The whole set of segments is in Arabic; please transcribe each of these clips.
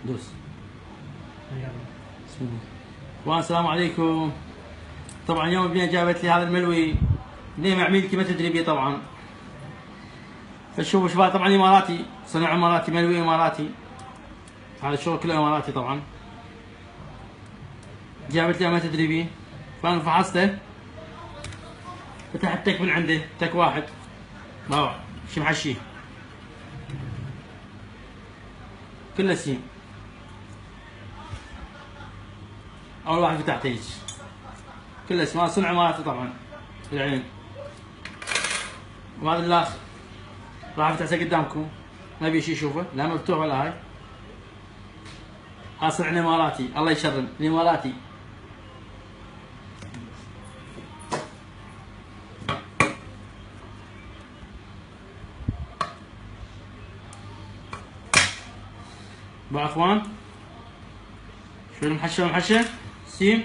دوس. بسم الله. اخوان السلام عليكم. طبعا يوم ابني جابت لي هذا الملوي، ديما عميلتي ما تدري بيه طبعا. فشوفوا شباب، طبعا اماراتي، صنع اماراتي، ملوي اماراتي. هذا الشغل كله اماراتي طبعا. جابت لي ما تدري بيه، فانا فحصته، فتحت تك من عنده، تك واحد. روعة، شي محشيه. كله سيم. اول واحد فتحته هيك. كله سيم، هذا صنع اماراتي طبعا. بالعين. وهذا الاخر راح افتحه قدامكم، ما بي شي يشوفه، لا مفتوح ولا هاي. هذا صنع الاماراتي، الله يشرم، الاماراتي. بقى اخوان، شو المحشى المحشى؟ سيم.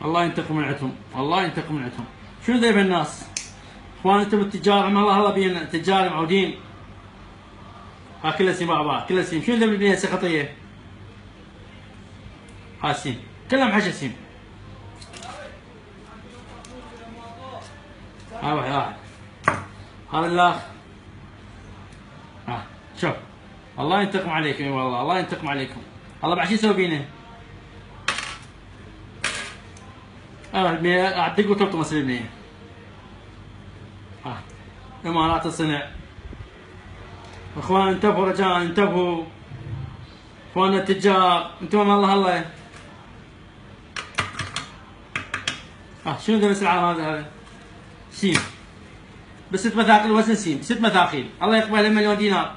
الله ينتقم من عندهم، الله ينتقم من عندهم. شنو ذيب الناس؟ اخوان انتم التجار، الله بينا تجار معودين. ها كلها سيم بعضها، كلها سيم. شنو ذيب البنيه خطيه؟ ها سيم، كلها محشى سيم. ها واحد. هذا الاخ. ها شوف، الله ينتقم عليكم، والله الله ينتقم عليكم. الله بعد شو يسوي فينا؟ اعطيك وتلطم البنيه. ها امارات الصنع. اخوان انتبهوا رجاء، انتبهوا. اخواننا التجار، انتم الله. شنو ذا العالم هذا؟ سيم. ب6 مثاقيل وزن سيم، 6 مثاقيل، الله يقبل 1,000,000 دينار.